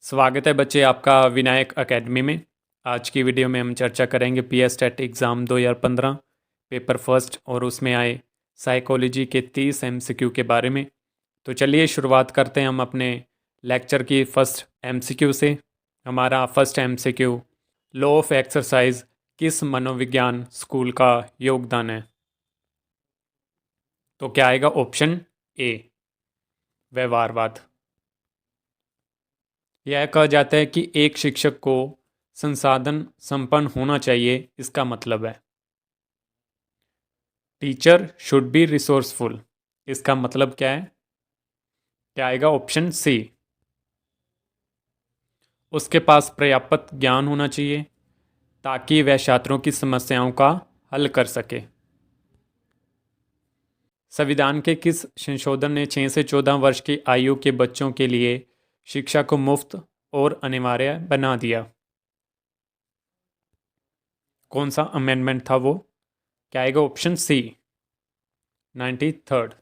स्वागत है बच्चे आपका विनायक एकेडमी में। आज की वीडियो में हम चर्चा करेंगे PS TET exam 2015 paper first और उसमें आए साइकोलॉजी के 30 एमसीक्यू के बारे में। तो चलिए शुरुआत करते हैं हम अपने लेक्चर की फर्स्ट एमसीक्यू से। हमारा first MCQ, law of exercise किस मनोविज्ञान स्कूल का योगदान है? तो क्या आएगा? ऑप्शन ए, व्यवहारवाद। यह कहा जाता है कि एक शिक्षक को संसाधन संपन्न होना चाहिए। इसका मतलब है टीचर शुड बी रिसोर्सफुल। इसका मतलब क्या है? क्या आएगा? ऑप्शन सी, उसके पास पर्याप्त ज्ञान होना चाहिए ताकि वह छात्रों की समस्याओं का हल कर सके। संविधान के किस संशोधन ने 6 से 14 वर्ष की आयु के बच्चों के लिए शिक्षा को मुफ्त और अनिवार्य बना दिया? कौन सा अमेंडमेंट था वो? क्या आएगा? Option C, 93rd।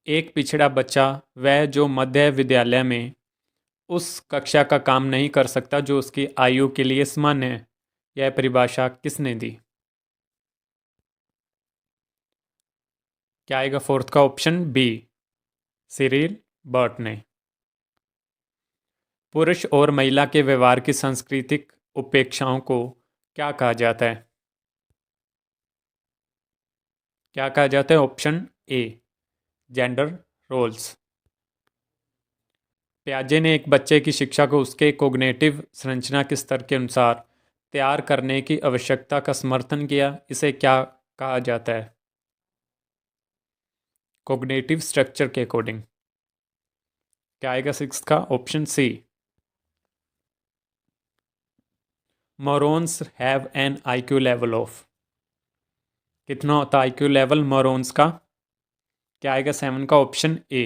एक पिछड़ा बच्चा वह जो मध्य विद्यालय में उस कक्षा का काम नहीं कर सकता जो उसकी आयु के लिए सामान्य है। यह परिभाषा किसने दी? क्या आएगा? फोर्थ का ऑप्शन बी, सिरिल बर्ट ने। पुरुष और महिला के व्यवहार की सांस्कृतिक उपेक्षाओं को क्या कहा जाता है? क्या कहा जाता है? Option A, gender roles. प्याजे ने एक बच्चे की शिक्षा को उसके कोग्निटिव संरचना के स्तर के अनुसार तैयार करने की आवश्यकता का समर्थन किया। इसे क्या कहा जाता है? कोग्निटिव स्ट्रक्चर के अकॉर्डिंग। क्या आएगा? सिक्स का option C, morons have an IQ level of. कितना होता है आईक्यू लेवल मोरॉन्स का? क्या आएगा? 7 का ऑप्शन ए,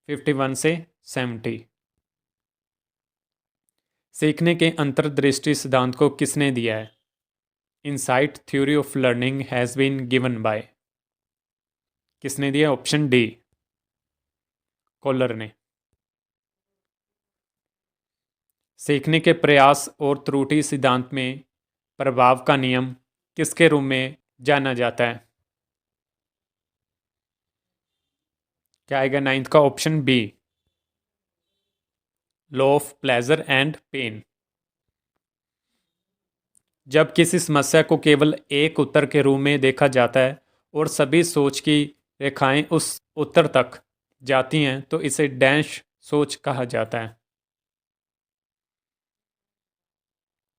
51 से 70। सीखने के अंतर्दृष्टि सिद्धांत को किसने दिया है? Insight theory of learning has been given by. किसने दिया? ऑप्शन डी, कोलर ने। सीखने के प्रयास और त्रुटि सिद्धांत में प्रभाव का नियम किसके रूप में जाना जाता है? क्या आएगा? 9th का option B, law of pleasure and pain. जब किसी समस्या को केवल एक उत्तर के रूप में देखा जाता है और सभी सोच की रेखाएं उस उत्तर तक जाती हैं तो इसे डैश सोच कहा जाता है।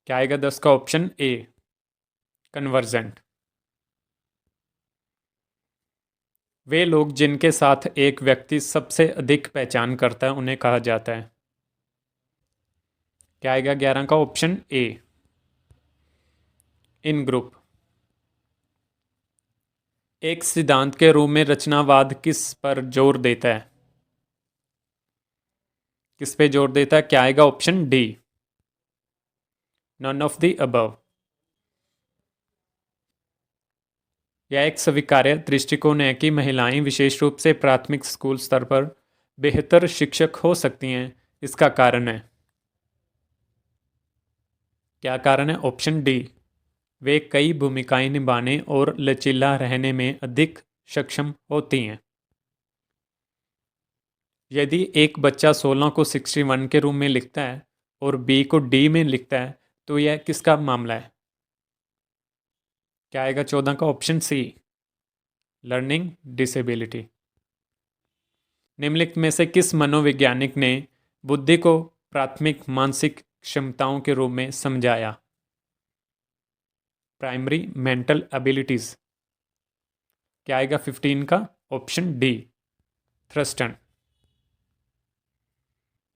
क्या आएगा? 10 का ऑप्शन ए, कन्वर्जेंट। वे लोग जिनके साथ एक व्यक्ति सबसे अधिक पहचान करता है उन्हें कहा जाता है। क्या आएगा? 11 का ऑप्शन ए, इन ग्रुप। एक सिद्धांत के रूप में रचनावाद किस पर जोर देता है? किस पे जोर देता है? क्या आएगा? Option D, none of the above. यह एक स्वीकार्य दृष्टिकोण है कि महिलाएं विशेष रूप से प्राथमिक स्कूल स्तर पर बेहतर शिक्षक हो सकती हैं। इसका कारण है? क्या कारण है? ऑप्शन डी, वे कई भूमिकाएं निभाने और लचीला रहने में अधिक सक्षम होती हैं। यदि एक बच्चा 16 को 61 के रूप में लिखता है और बी को डी में लिखता है तो यह किसका मामला है? क्या आएगा? 14 का ऑप्शन सी, लर्निंग डिसेबिलिटी। निम्नलिखित में से किस मनोवैज्ञानिक ने बुद्धि को प्राथमिक मानसिक क्षमताओं के रूप में समझाया? Primary mental abilities. क्या आएगा? 15 का ऑप्शन डी, थ्रस्टन।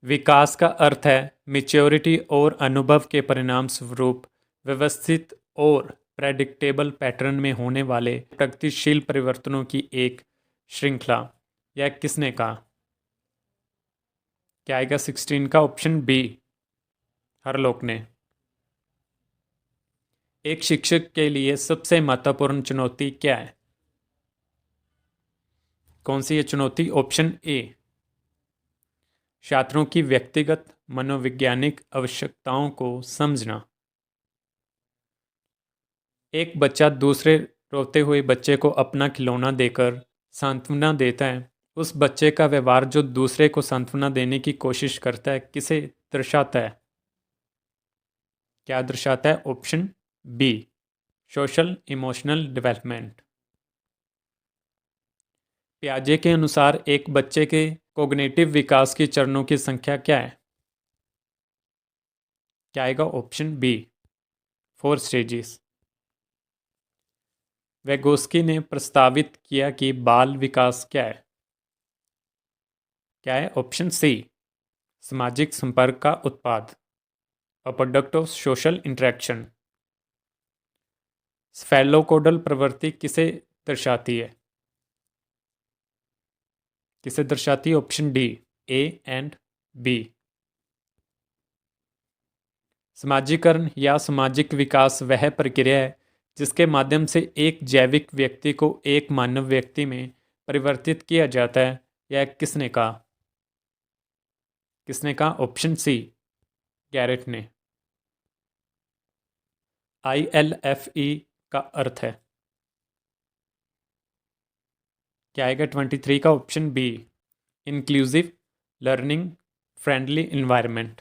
विकास का अर्थ है मैच्योरिटी और अनुभव के परिणाम स्वरूप व्यवस्थित और प्रेडिक्टेबल पैटर्न में होने वाले प्रगतिशील परिवर्तनों की एक श्रृंखला। यह किसने कहा? क्या आएगा? 16 का ऑप्शन बी, हरलोक ने। एक शिक्षक के लिए सबसे महत्वपूर्ण चुनौती क्या है? कौन सी है चुनौती? ऑप्शन ए, छात्रों की व्यक्तिगत मनोवैज्ञानिक आवश्यकताओं को समझना। एक बच्चा दूसरे रोते हुए बच्चे को अपना खिलौना देकर सांत्वना देता है। उस बच्चे का व्यवहार जो दूसरे को सांत्वना देने की कोशिश करता है किसे दर्शाता है? क्या दर्शाता है? Option B, social emotional development. पियाजे के अनुसार एक बच्चे के कोग्निटिव विकास के चरणों की संख्या क्या है? क्या आएगा? Option B, 4 stages. वेगोस्की ने प्रस्तावित किया कि बाल विकास क्या है? क्या है? ऑप्शन सी, सामाजिक संपर्क का उत्पाद, a product of social interaction. स्फेलोकोडल प्रवृत्ति किसे दर्शाती है? किसे दर्शाती है? Option D, A and B. समाजीकरण या सामाजिक विकास वह प्रक्रिया है जिसके माध्यम से एक जैविक व्यक्ति को एक मानव व्यक्ति में परिवर्तित किया जाता है। यह किसने कहा? किसने कहा? ऑप्शन सी, गैरेट ने। ILFE का अर्थ है? क्या आएगा 23 का? Option B, inclusive learning friendly environment.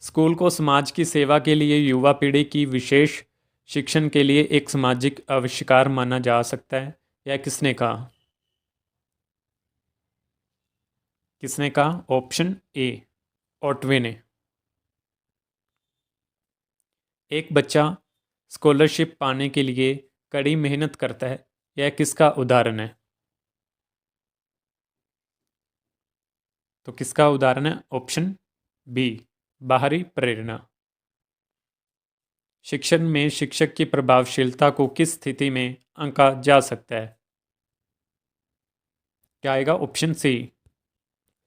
School को समाज की सेवा के लिए युवा पीढ़ी की विशेष शिक्षण के लिए एक सामाजिक आविष्कार माना जा सकता है। यह किसने कहा? किसने कहा? ऑप्शन ए, ओटवे ने। एक बच्चा स्कॉलरशिप पाने के लिए कड़ी मेहनत करता है। यह किसका उदाहरण है? तो किसका उदाहरण है? ऑप्शन बी, बाहरी प्रेरणा। शिक्षण में शिक्षक की प्रभावशीलता को किस स्थिति में आंका जा सकता है? क्या आएगा? ऑप्शन सी,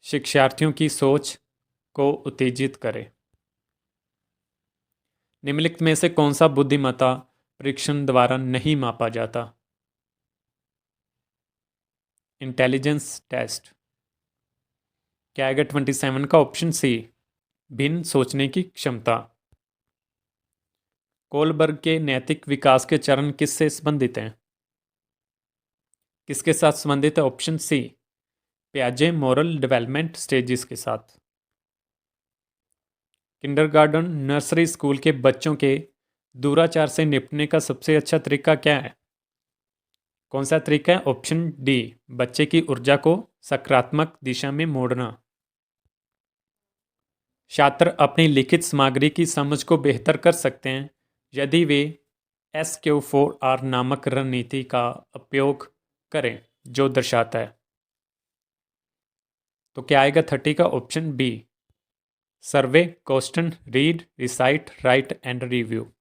शिक्षार्थियों की सोच को उत्तेजित करे। निम्नलिखित में से कौन सा बुद्धिमत्ता परीक्षण द्वारा नहीं मापा जाता? Intelligence test. क्या आएगा 27 का? ऑप्शन सी, भिन्न सोचने की क्षमता। कोलबर्ग के नैतिक विकास के चरण किससे संबंधित हैं? किसके साथ संबंधित है? ऑप्शन सी, पियाजे मोरल डेवलपमेंट स्टेजेस के साथ। किंडरगार्टन नर्सरी स्कूल के बच्चों के दूराचार से निपटने का सबसे अच्छा तरीका क्या है? कौन सा तरीका है? ऑप्शन डी, बच्चे की ऊर्जा को सकारात्मक दिशा में मोड़ना। छात्र अपनी लिखित सामग्री की समझ को बेहतर कर सकते हैं यदि वे SQ4R नामक रणनीति का उपयोग करें, जो दर्शाता है। तो क्या आएगा 30 का? Option B, survey, question, read, recite, write and review.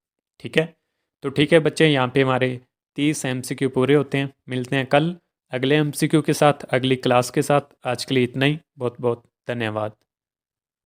ठीक है, तो ठीक है बच्चे, यहाँ पे हमारे 30 MCQ पूरे होते हैं। मिलते हैं कल अगले MCQ के साथ, अगली क्लास के साथ। आज के लिए इतना ही। बहुत बहुत धन्यवाद।